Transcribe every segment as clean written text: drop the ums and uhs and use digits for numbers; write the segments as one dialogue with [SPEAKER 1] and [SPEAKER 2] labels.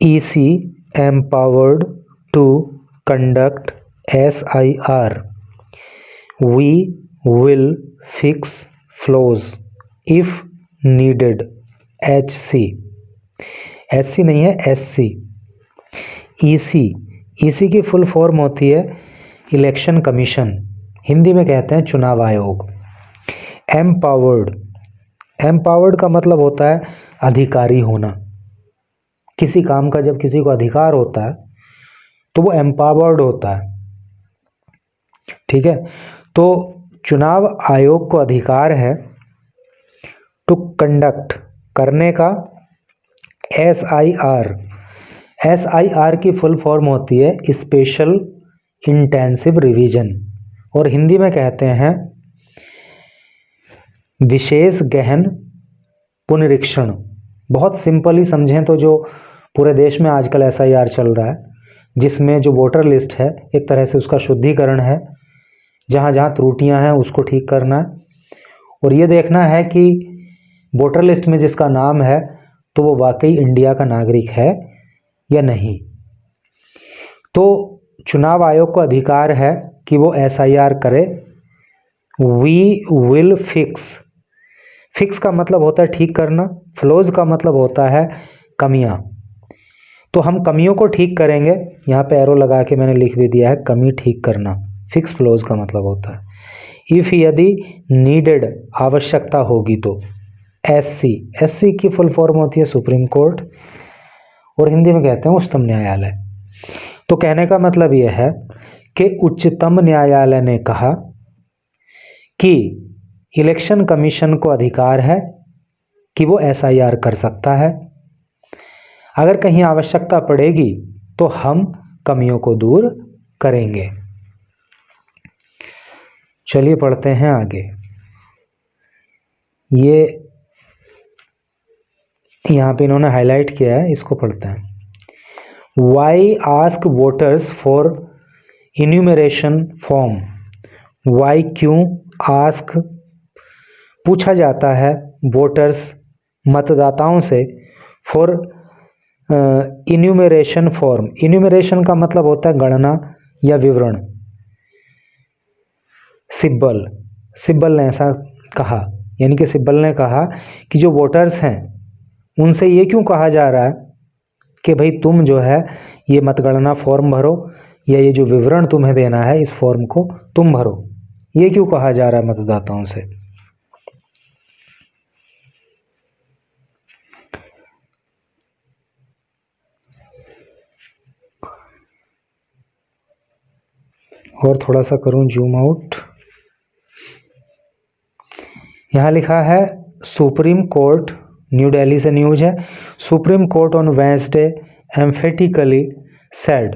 [SPEAKER 1] EC empowered to conduct SIR. We will fix flaws if needed. HC नहीं है, SC. EC की full form होती है election commission, Hindi में कहते हैं चुनाव आयोग. एम्पावर्ड का मतलब होता है अधिकारी होना. किसी काम का जब किसी को अधिकार होता है तो वो एम्पावर्ड होता है. ठीक है, तो चुनाव आयोग को अधिकार है टू कंडक्ट करने का SIR की फुल फॉर्म होती है स्पेशल इंटेंसिव रिवीजन, और हिंदी में कहते हैं विशेष गहन पुनरीक्षण. बहुत सिंपली समझें तो जो पूरे देश में आजकल SIR चल रहा है, जिसमें जो वोटर लिस्ट है एक तरह से उसका शुद्धिकरण है, जहाँ जहाँ त्रुटियां हैं उसको ठीक करना है, और ये देखना है कि वोटर लिस्ट में जिसका नाम है तो वो वाकई इंडिया का नागरिक है या नहीं. तो चुनाव आयोग को अधिकार है कि वो SIR करे. वी विल फिक्स का मतलब होता है ठीक करना, फ्लॉज का मतलब होता है कमियां. तो हम कमियों को ठीक करेंगे, यहाँ पे एरो लगा के मैंने लिख भी दिया है, कमी ठीक करना फिक्स फ्लॉज का मतलब होता है. इफ यदि नीडेड आवश्यकता होगी तो. SC की फुल फॉर्म होती है सुप्रीम कोर्ट, और हिंदी में कहते हैं उच्चतम न्यायालय. तो कहने का मतलब यह है कि उच्चतम न्यायालय ने कहा कि इलेक्शन कमीशन को अधिकार है कि वो SIR कर सकता है. अगर कहीं आवश्यकता पड़ेगी तो हम कमियों को दूर करेंगे. चलिए पढ़ते हैं आगे. ये यहाँ पे इन्होंने हाईलाइट किया है, इसको पढ़ते हैं. Why ask voters for enumeration form. Why क्यों, आस्क पूछा जाता है, वोटर्स मतदाताओं से, फॉर इन्यूमरेशन फॉर्म. इन्यूमरेशन का मतलब होता है गणना या विवरण. सिब्बल ने ऐसा कहा, यानी कि सिब्बल ने कहा कि जो वोटर्स हैं उनसे ये क्यों कहा जा रहा है कि भाई तुम जो है ये मतगणना फॉर्म भरो, या ये जो विवरण तुम्हें देना है इस फॉर्म को तुम भरो. ये क्यों कहा जा रहा है मतदाताओं से? और थोड़ा सा करूं जूम आउट. यहाँ लिखा है सुप्रीम कोर्ट, न्यू दिल्ली से न्यूज है. Supreme court on Wednesday emphatically said.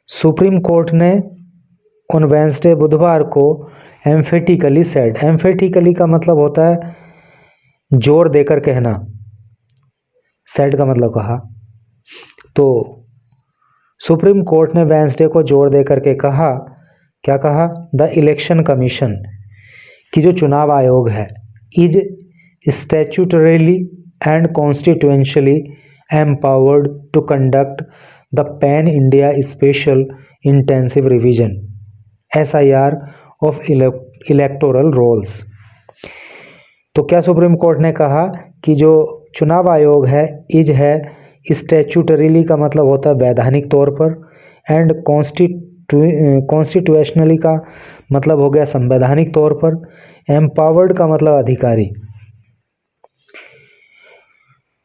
[SPEAKER 1] Supreme court ने ऑन वेंसडे बुधवार को एम्फेटिकली सेड. एम्फेटिकली का मतलब होता है जोर देकर कहना, सेड का मतलब कहा. तो सुप्रीम कोर्ट ने वेंसडे को जोर देकर के कहा, क्या कहा? द इलेक्शन कमीशन, कि जो चुनाव आयोग है, is statutorily and constitutionally empowered to conduct the pan India special intensive revision SIR of electoral rolls. तो क्या सुप्रीम कोर्ट ने कहा कि जो चुनाव आयोग है, इज है स्टैट्यूटरीली का मतलब होता है वैधानिक तौर पर, एंड कॉन्स्टिट्यूशनली का मतलब हो गया संवैधानिक तौर पर, एम्पावर्ड का मतलब अधिकारी.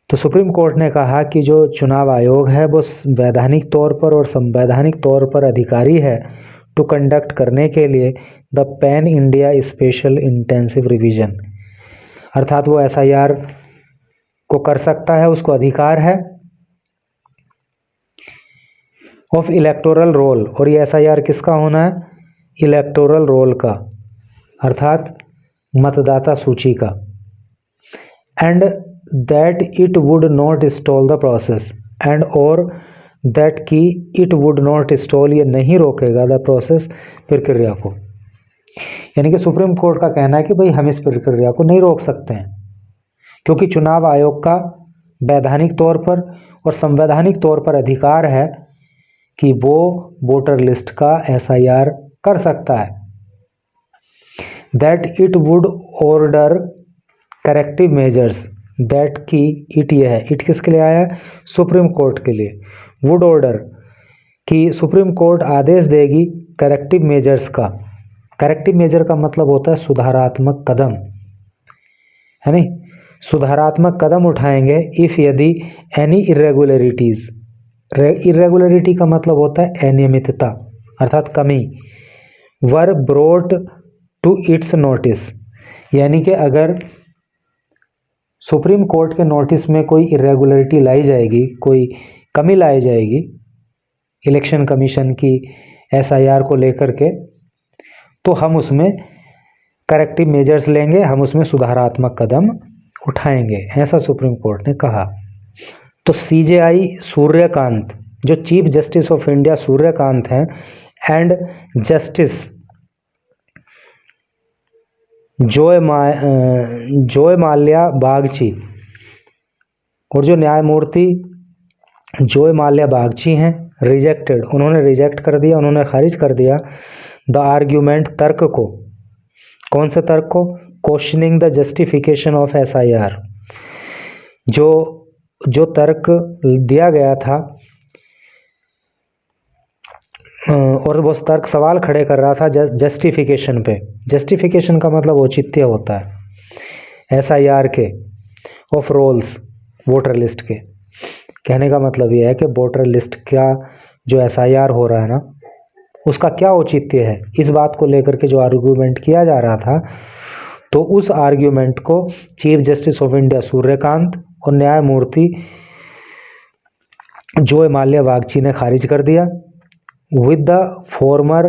[SPEAKER 1] तो सुप्रीम कोर्ट ने कहा कि जो चुनाव आयोग है वो वैधानिक तौर पर और संवैधानिक तौर पर अधिकारी है टू कंडक्ट करने के लिए the pan India special intensive revision, अर्थात वो SIR को कर सकता है, उसको अधिकार है, ऑफ इलेक्टोरल रोल. और ये SIR किसका होना है? इलेक्टोरल रोल का, अर्थात मतदाता सूची का. And that it would not stall the process, and और दैट की इट वुड नॉट स्टॉल, ये नहीं रोकेगा द प्रोसेस, प्रक्रिया को. यानी कि सुप्रीम कोर्ट का कहना है कि भाई हम इस प्रक्रिया को नहीं रोक सकते हैं, क्योंकि चुनाव आयोग का वैधानिक तौर पर और संवैधानिक तौर पर अधिकार है कि वो वोटर लिस्ट का SIR कर सकता है। That it would order corrective measures, that की इट यह है, इट किसके लिए आया है? सुप्रीम कोर्ट के लिए। वुड ऑर्डर कि सुप्रीम कोर्ट आदेश देगी करेक्टिव मेजर्स का। करेक्टिव मेजर का मतलब होता है सुधारात्मक कदम, है नहीं? सुधारात्मक कदम उठाएंगे इफ यदि एनी इरेगुलरिटीज, इरेगुलरिटी का मतलब होता है अनियमितता अर्थात कमी, वर ब्रोट टू इट्स नोटिस, यानी कि अगर सुप्रीम कोर्ट के नोटिस में कोई इरेगुलरिटी लाई जाएगी, कोई कमी लाई जाएगी इलेक्शन कमीशन की SIR को लेकर के, तो हम उसमें करेक्टिव मेजर्स लेंगे, हम उसमें सुधारात्मक कदम उठाएंगे, ऐसा सुप्रीम कोर्ट ने कहा। तो CJI सूर्यकांत, जो chief justice of India Suryakant हैं, एंड जस्टिस जोय माल्या बागची, और जो न्यायमूर्ति जोय माल्या बागची हैं, रिजेक्टेड, उन्होंने रिजेक्ट कर दिया, उन्होंने खारिज कर दिया द आर्ग्यूमेंट, तर्क को। कौन से तर्क को? Questioning the justification of SIR, जो तर्क दिया गया था और वो तर्क सवाल खड़े कर रहा था जस्टिफिकेशन पे। जस्टिफिकेशन का मतलब औचित्य होता है SIR के, ऑफ रोल्स, वोटर लिस्ट के। कहने का मतलब ये है कि वोटर लिस्ट का जो SIR हो रहा है ना, उसका क्या औचित्य है, इस बात को लेकर के जो आर्गूमेंट किया जा रहा था, तो उस आर्ग्यूमेंट को chief justice of India Suryakant और न्यायमूर्ति जोय माल्या बागची ने खारिज कर दिया। With the former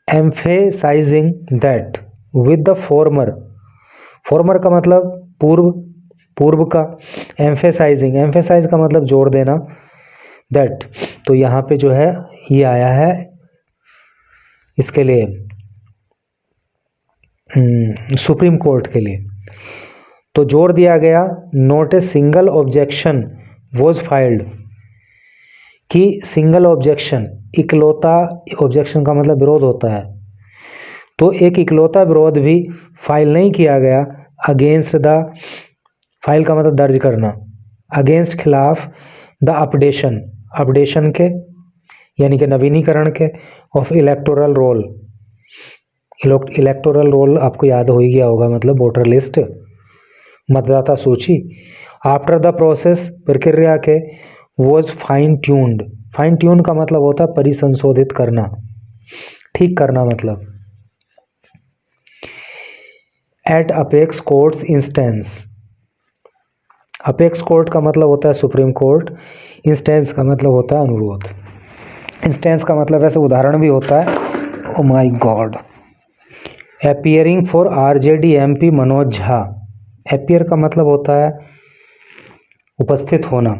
[SPEAKER 1] emphasizing that, with the former का मतलब पूर्व का, एम्फेसाइज का मतलब जोड़ देना, दैट, तो यहाँ पे जो है ये आया है इसके लिए सुप्रीम कोर्ट के लिए, तो जोड़ दिया गया note a single objection was filed, कि सिंगल ऑब्जेक्शन, इकलौता, ऑब्जेक्शन का मतलब विरोध होता है, तो एक इकलौता विरोध भी फाइल नहीं किया गया अगेंस्ट द, फाइल का मतलब दर्ज करना, अगेंस्ट खिलाफ द अपडेशन के, यानी कि नवीनीकरण के, ऑफ इलेक्टोरल रोल आपको याद हो ही गया होगा, मतलब वोटर लिस्ट, मतदाता सूची, आफ्टर द प्रोसेस, प्रक्रिया के, वॉज फाइन ट्यून्ड का मतलब होता है परिसंशोधित करना, ठीक करना मतलब, at apex court's instance, apex court का मतलब होता है सुप्रीम कोर्ट, इंस्टेंस का मतलब होता है अनुरोध, इंस्टेंस का मतलब वैसे उदाहरण भी होता है, oh my God, appearing for RJD MP Manoj Jha, appear का मतलब होता है उपस्थित होना,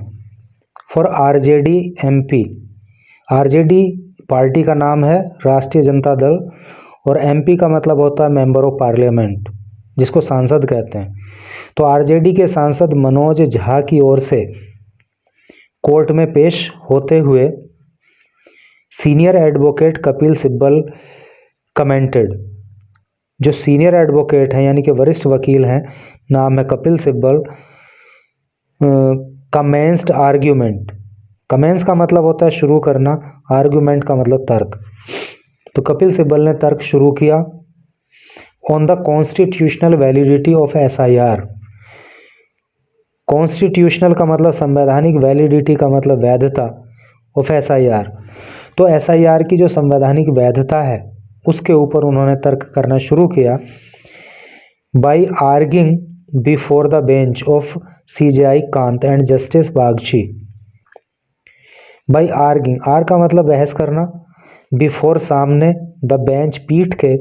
[SPEAKER 1] for RJD MP, RJD party का नाम है, राष्ट्रीय जनता दल, और MP का मतलब होता है मेंबर ऑफ पार्लियामेंट, जिसको सांसद कहते हैं। तो RJD के सांसद मनोज झा की ओर से कोर्ट में पेश होते हुए senior advocate Kapil Sibal commented, जो सीनियर एडवोकेट हैं यानी कि वरिष्ठ वकील हैं, नाम है Kapil Sibal, commenced argument, commence का मतलब होता है शुरू करना, आर्ग्यूमेंट का मतलब तर्क, तो कपिल सिब्बल ने तर्क शुरू किया on the constitutional validity of SIR, constitutional का मतलब संवैधानिक, वैलिडिटी का मतलब वैधता, ऑफ SIR, तो SIR की जो संवैधानिक वैधता है उसके ऊपर उन्होंने तर्क करना शुरू किया, by arguing before the bench of CJI Kant and justice Bagchi, by arguing, आर का मतलब बहस करना, बिफोर सामने, द बेंच पीठ के,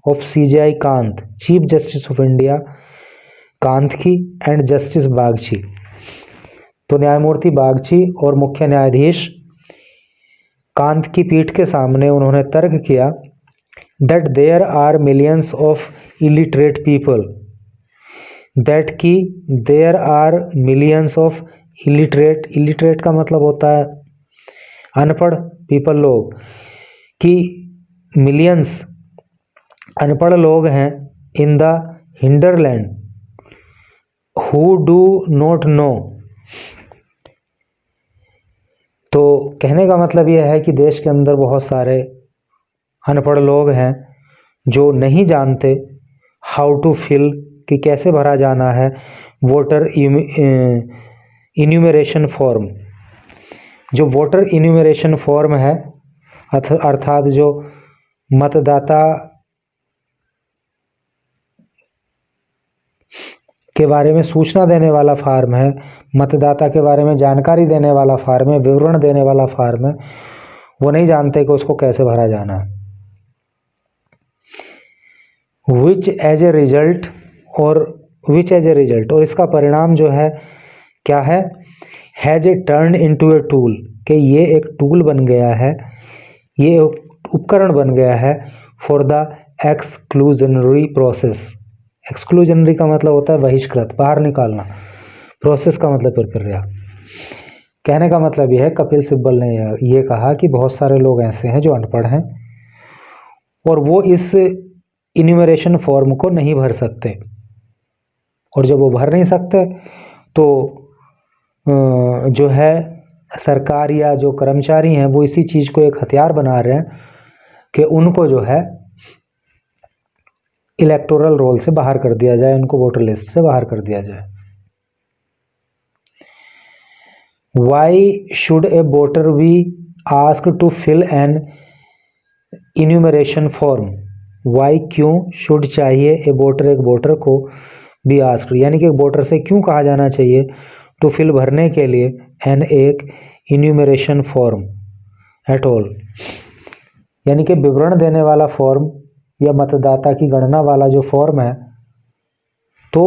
[SPEAKER 1] of CJI Kant, chief justice of India Kant की, एंड जस्टिस बागची, तो न्यायमूर्ति बागची और मुख्य न्यायाधीश कांत की पीठ के सामने उन्होंने तर्क किया that there are millions of illiterate people, that की there are millions of illiterate, illiterate का मतलब होता है अनपढ़, पीपल लोग, कि मिलियंस अनपढ़ लोग हैं in the hinterland who do not know. तो कहने का मतलब यह है कि देश के अंदर बहुत सारे अनपढ़ लोग हैं जो नहीं जानते हाउ टू फिल, कि कैसे भरा जाना है वोटर इन्यूमरेशन फॉर्म। जो वोटर इन्यूमरेशन फॉर्म है अर्थात जो मतदाता के बारे में सूचना देने वाला फार्म है, मतदाता के बारे में जानकारी देने वाला फार्म है, विवरण देने वाला फार्म है, वो नहीं जानते कि उसको कैसे भरा जाना है। विच एज ए रिजल्ट, और इसका परिणाम जो है क्या है, has a turn into a tool, कि ये एक टूल बन गया है, ये उपकरण बन गया है for the exclusionary process. Exclusionary का मतलब होता है बहिष्कृत, बाहर निकालना, प्रोसेस का मतलब प्रक्रिया। कहने का मतलब यह है, कपिल सिब्बल ने ये कहा कि बहुत सारे लोग ऐसे हैं जो अनपढ़ हैं और वो इस इन्यूमरेशन फॉर्म को नहीं भर सकते, और जब वो भर नहीं सकते तो जो है सरकार या जो कर्मचारी हैं वो इसी चीज़ को एक हथियार बना रहे हैं कि उनको जो है इलेक्टोरल रोल से बाहर कर दिया जाए, उनको वोटर लिस्ट से बाहर कर दिया जाए। Why should a voter be asked to fill an enumeration form, why क्यों, शुड चाहिए, ए वोटर एक वोटर को, बी आस्क्ड यानी कि एक वोटर से क्यों कहा जाना चाहिए, टू फिल भरने के लिए, एन एक इन्यूमरेशन फॉर्म एट ऑल यानी कि विवरण देने वाला फॉर्म या मतदाता की गणना वाला जो फॉर्म है, तो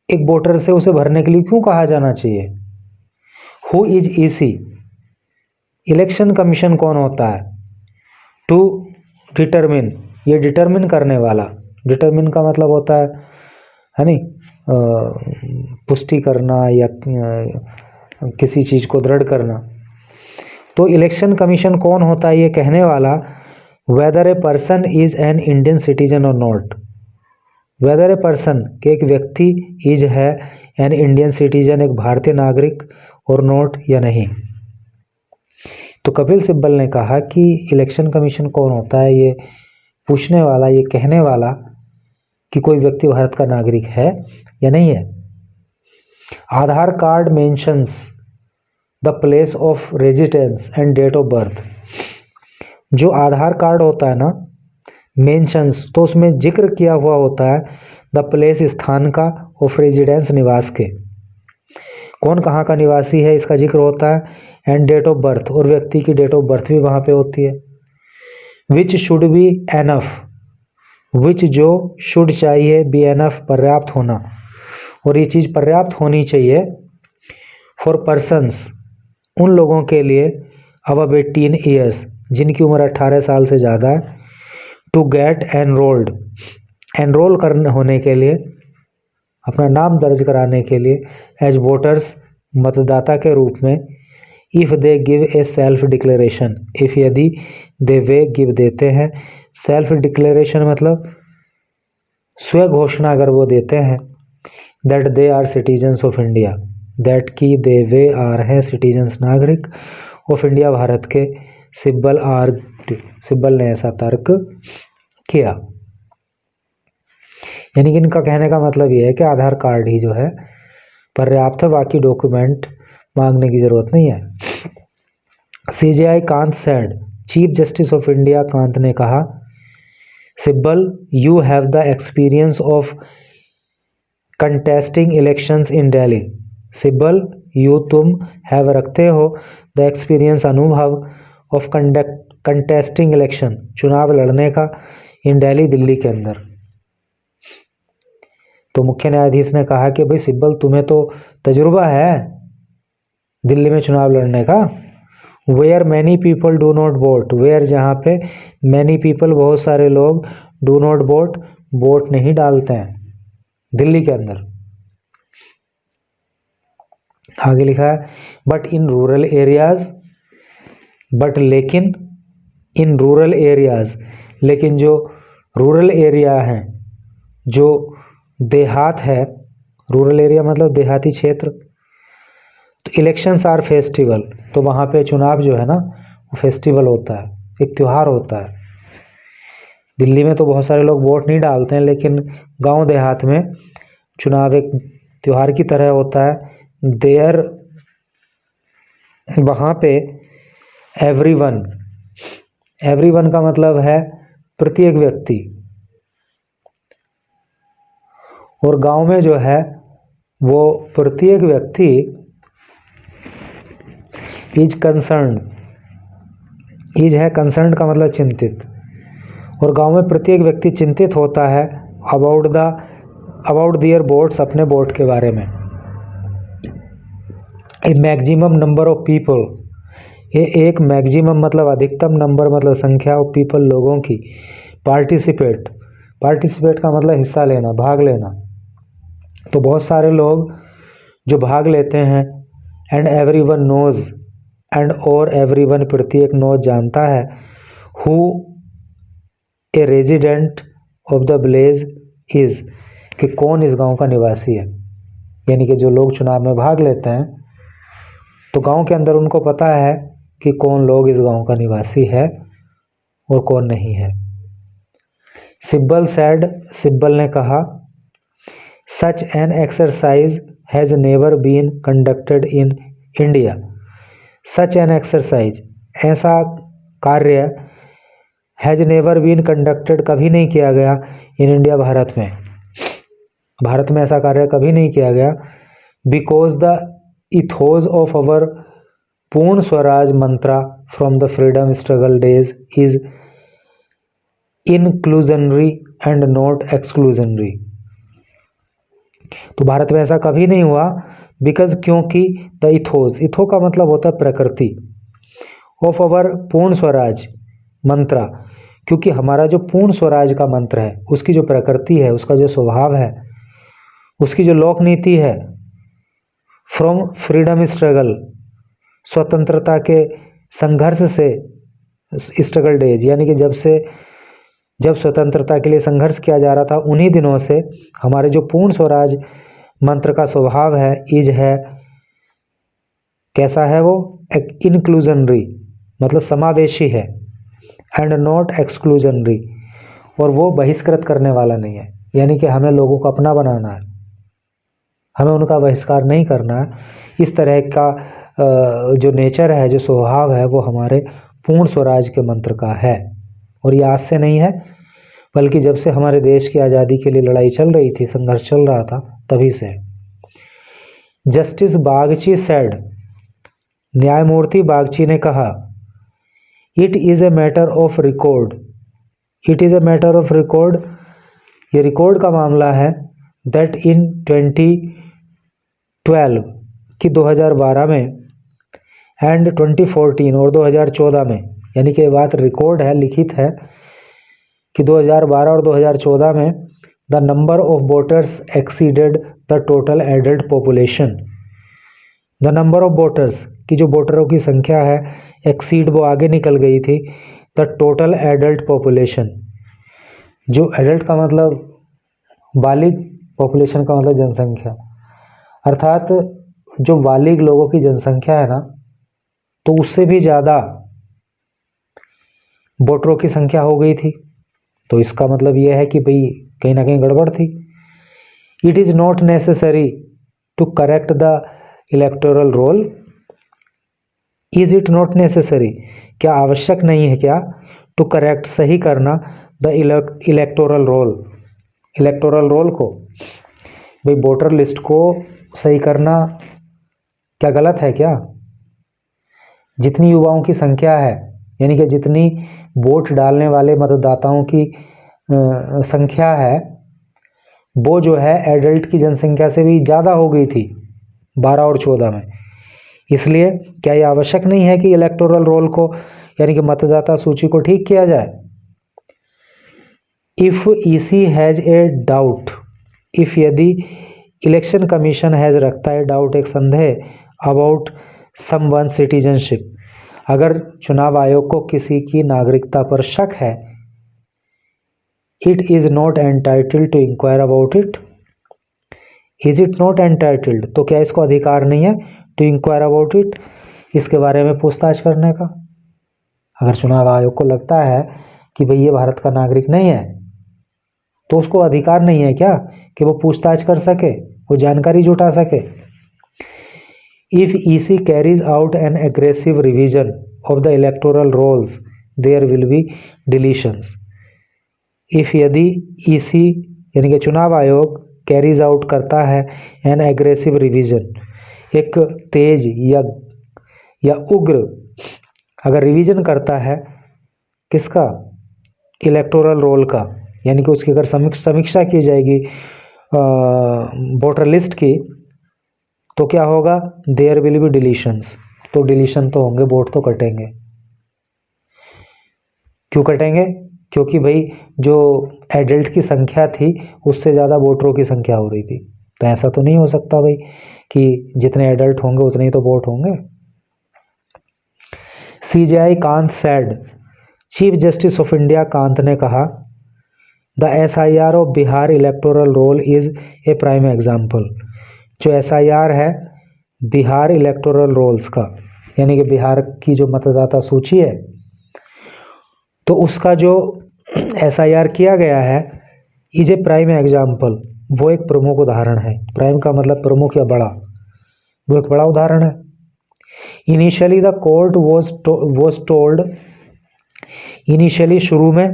[SPEAKER 1] एक वोटर से उसे भरने के लिए क्यों कहा जाना चाहिए। Who is EC, election commission कौन होता है, टू डिटरमिन, ये डिटरमिन करने वाला, डिटरमिन का मतलब होता है नहीं पुष्टि करना या किसी चीज़ को दृढ़ करना। तो इलेक्शन कमीशन कौन होता है ये कहने वाला, whether a person is an Indian citizen और नॉट, वेदर ए पर्सन के एक व्यक्ति इज है, एन इंडियन सिटीजन एक भारतीय नागरिक, और नॉट या नहीं। तो कपिल सिब्बल ने कहा कि इलेक्शन कमीशन कौन होता है ये पूछने वाला, ये कहने वाला कि कोई व्यक्ति भारत का नागरिक है या नहीं है। Aadhaar card mentions the place of residence and date of birth, जो आधार कार्ड होता है ना मेंशंस, तो उसमें जिक्र किया हुआ होता है द प्लेस स्थान का, ऑफ रेजिडेंस निवास के, कौन कहाँ का निवासी है इसका जिक्र होता है, एंड डेट ऑफ बर्थ और व्यक्ति की डेट ऑफ बर्थ भी वहाँ पे होती है। विच शुड बी एनफ, विच जो शुड चाहिए, बी एनफ पर्याप्त होना, और ये चीज़ पर्याप्त होनी चाहिए फॉर पर्सन्स उन लोगों के लिए अबव 18 ईयर्स जिनकी उम्र 18 साल से ज़्यादा है, टू गेट एनरोल्ड, एनरोल करने होने के लिए, अपना नाम दर्ज कराने के लिए, एज वोटर्स मतदाता के रूप में, if they give a self declaration, if यदि दे वे गिव देते हैं, सेल्फ डिक्लेरेशन मतलब स्व घोषणा अगर वो देते हैं, that they are citizens of India, that की दे वे आर हैं सिटीजन्स नागरिक ऑफ इंडिया भारत के, सिब्बल आर, सिब्बल ने ऐसा तर्क किया। यानी कि इनका कहने का मतलब ये है कि आधार कार्ड ही जो है पर्याप्त है, बाकी डॉक्यूमेंट मांगने की जरूरत नहीं है। CJI Kant said, chief justice of India Kant ने कहा, Sibal you have the experience of contesting elections in Delhi, Sibal you तुम हैव रखते हो द एक्सपीरियंस अनुभव ऑफ कंटेस्टिंग इलेक्शन चुनाव लड़ने का, इन दिल्ली दिल्ली के अंदर। तो मुख्य न्यायाधीश ने कहा कि भाई सिब्बल तुम्हें तो तजुर्बा है दिल्ली में चुनाव लड़ने का। Where many people do not vote, where जहाँ पे मैनी पीपल बहुत सारे लोग, डू नॉट वोट वोट नहीं डालते हैं, दिल्ली के अंदर। आगे लिखा है but in rural areas, but लेकिन इन रूरल एरियाज, लेकिन जो रूरल एरिया हैं, जो देहात है, रूरल एरिया मतलब देहाती क्षेत्र, तो इलेक्शंस आर फेस्टिवल, तो वहाँ पे चुनाव जो है ना वो फेस्टिवल होता है, एक त्यौहार होता है। दिल्ली में तो बहुत सारे लोग वोट नहीं डालते हैं, लेकिन गांव देहात में चुनाव एक त्यौहार की तरह होता है। देयर, वहाँ पे एवरीवन, एवरीवन का मतलब है प्रत्येक व्यक्ति, और गांव में जो है वो प्रत्येक व्यक्ति इज कंसर्न, इज है कंसर्न का मतलब चिंतित, और गांव में प्रत्येक व्यक्ति चिंतित होता है अबाउट दियर वोट्स, अपने वोट के बारे में। ए मैक्सिमम नंबर ऑफ पीपल, ये एक मैक्सिमम मतलब अधिकतम नंबर मतलब संख्या ऑफ पीपल, लोगों की, पार्टिसिपेट, पार्टिसिपेट का मतलब हिस्सा लेना, भाग लेना, तो बहुत सारे लोग जो भाग लेते हैं। एंड एवरीवन नोज, एंड और एवरीवन प्रत्येक नोज जानता है, who a resident of the village is, कि कौन इस गांव का निवासी है। यानी कि जो लोग चुनाव में भाग लेते हैं तो गांव के अंदर उनको पता है कि कौन लोग इस गांव का निवासी है और कौन नहीं है। सिब्बल सैड, सिब्बल ने कहा, such an exercise has never been conducted in India, such an exercise, ऐसा कार्य, हैज़ नेवर बीन कंडक्टेड कभी नहीं किया गया, इन इंडिया भारत में, भारत में ऐसा कार्य कभी नहीं किया गया। Because the ethos of our Purna Swaraj mantra from the freedom struggle days is inclusionary and not exclusionary, तो भारत में ऐसा कभी नहीं हुआ। बिकॉज, क्योंकि द इथोस, इथो का मतलब होता है प्रकृति, ऑफ अवर पूर्ण स्वराज मंत्रा, क्योंकि हमारा जो पूर्ण स्वराज का मंत्र है उसकी जो प्रकृति है, उसका जो स्वभाव है, उसकी जो लोक नीति है, फ्रॉम फ्रीडम स्ट्रगल, स्वतंत्रता के संघर्ष से, स्ट्रगल डेज यानी कि जब स्वतंत्रता के लिए संघर्ष किया जा रहा था उन्हीं दिनों से हमारे जो पूर्ण स्वराज मंत्र का स्वभाव है, इज है, कैसा है वो, इंक्लूजनरी मतलब समावेशी है, एंड नॉट एक्सक्लूजनरी, और वो बहिष्कृत करने वाला नहीं है, यानी कि हमें लोगों को अपना बनाना है, हमें उनका बहिष्कार नहीं करना है। इस तरह का जो नेचर है, जो स्वभाव है, वो हमारे पूर्ण स्वराज के मंत्र का है। और ये आज से नहीं है, बल्कि जब से हमारे देश की आज़ादी के लिए लड़ाई चल रही थी, संघर्ष चल रहा था, तभी से। जस्टिस बागची सेड, न्यायमूर्ति बागची ने कहा, it is a matter of record, it is a matter of record, ये रिकॉर्ड का मामला है, दैट इन 2012 कि 2012 में, एंड 2014 और 2014 में, यानी कि ये बात रिकॉर्ड है, लिखित है कि 2012 और 2014 में the number of voters exceeded the total adult population, the number of voters की जो वोटरों की संख्या है, एक्सीड वो आगे निकल गई थी, द टोटल एडल्ट पॉपुलेशन, जो एडल्ट का मतलब बालिग, पॉपुलेशन का मतलब जनसंख्या, अर्थात जो बालिग लोगों की जनसंख्या है ना, तो उससे भी ज़्यादा वोटरों की संख्या हो गई थी। तो इसका मतलब यह है कि भाई कहीं ना कहीं गड़बड़ थी। It is not necessary to correct the electoral roll, is it not necessary, क्या आवश्यक नहीं है क्या, टू करेक्ट सही करना, the electoral roll, electoral roll को, भाई वोटर लिस्ट को सही करना क्या गलत है क्या। जितनी युवाओं की संख्या है, यानी कि जितनी वोट डालने वाले मतदाताओं की संख्या है, वो जो है एडल्ट की जनसंख्या से भी ज़्यादा हो गई थी 12 और 14 में। इसलिए क्या ये आवश्यक नहीं है कि इलेक्टोरल रोल को, यानी कि मतदाता सूची को ठीक किया जाए। If EC has a doubt, if यदि इलेक्शन कमीशन हैज़ रखता है डाउट, एक संदेह अबाउट समवन सिटीजनशिप, अगर चुनाव आयोग को किसी की नागरिकता पर शक है, it is not entitled to inquire about it. Is it not entitled, तो क्या इसको अधिकार नहीं है टू इंक्वायर अबाउट इट, इसके बारे में पूछताछ करने का। अगर चुनाव आयोग को लगता है कि भाई ये भारत का नागरिक नहीं है, तो उसको अधिकार नहीं है क्या कि वो पूछताछ कर सके, वो जानकारी जुटा सके। If EC carries out an aggressive revision of the electoral rolls there will be deletions. If यदि ईसी यानी कि चुनाव आयोग कैरीज आउट करता है एन एग्रेसिव रिवीजन, एक तेज या उग्र अगर रिवीजन करता है किसका, इलेक्टोरल रोल का, यानी कि उसकी अगर समीक्षा की जाएगी वोटर लिस्ट की, तो क्या होगा, देयर विल बी डिलीशंस, तो डिलीशन तो होंगे, वोट तो कटेंगे। क्यों कटेंगे, क्योंकि भाई जो एडल्ट की संख्या थी उससे ज़्यादा वोटरों की संख्या हो रही थी। तो ऐसा तो नहीं हो सकता भाई कि जितने एडल्ट होंगे उतने ही तो वोट होंगे। CJI Kant said, chief justice of India Kant ने कहा, the SIR of Bihar electoral roll is a prime example. जो एसआईआर है बिहार इलेक्टोरल रोल्स का, यानी कि बिहार की जो मतदाता सूची है, तो उसका जो एसआईआर किया गया है, इज ए प्राइम एग्जाम्पल, वो एक प्रमुख उदाहरण है। प्राइम का मतलब प्रमुख या बड़ा, वो एक बड़ा उदाहरण है। Initially the court was told, initially शुरू में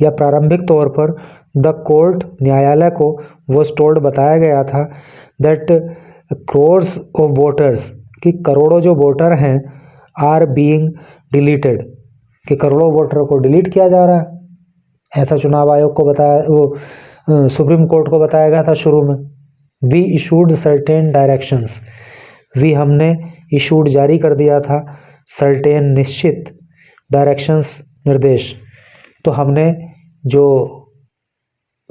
[SPEAKER 1] या प्रारंभिक तौर पर, द कोर्ट न्यायालय को वॉज टोल्ड बताया गया था, दैट क्रोर्स ऑफ वोटर्स, कि करोड़ों जो वोटर हैं, आर बीइंग डिलीटेड, कि करोड़ों वोटर को डिलीट किया जा रहा है। ऐसा चुनाव आयोग को बताया, वो सुप्रीम कोर्ट को बताया गया था शुरू में। We issued certain directions, we हमने इशूड जारी कर दिया था, सर्टेन निश्चित, डायरेक्शंस निर्देश, तो हमने जो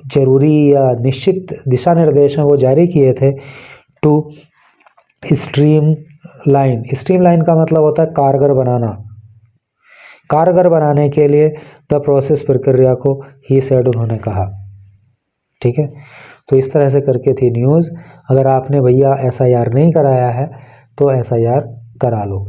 [SPEAKER 1] जरूरी या निश्चित दिशा निर्देश हैं वो जारी किए थे। टू स्ट्रीम लाइन का मतलब होता है कारगर बनाना, कारगर बनाने के लिए द प्रोसेस, प्रक्रिया को ही सेड, उन्होंने कहा। ठीक है, तो इस तरह से करके थी न्यूज़। अगर आपने भैया एसआईआर नहीं कराया है तो एसआईआर करा लो।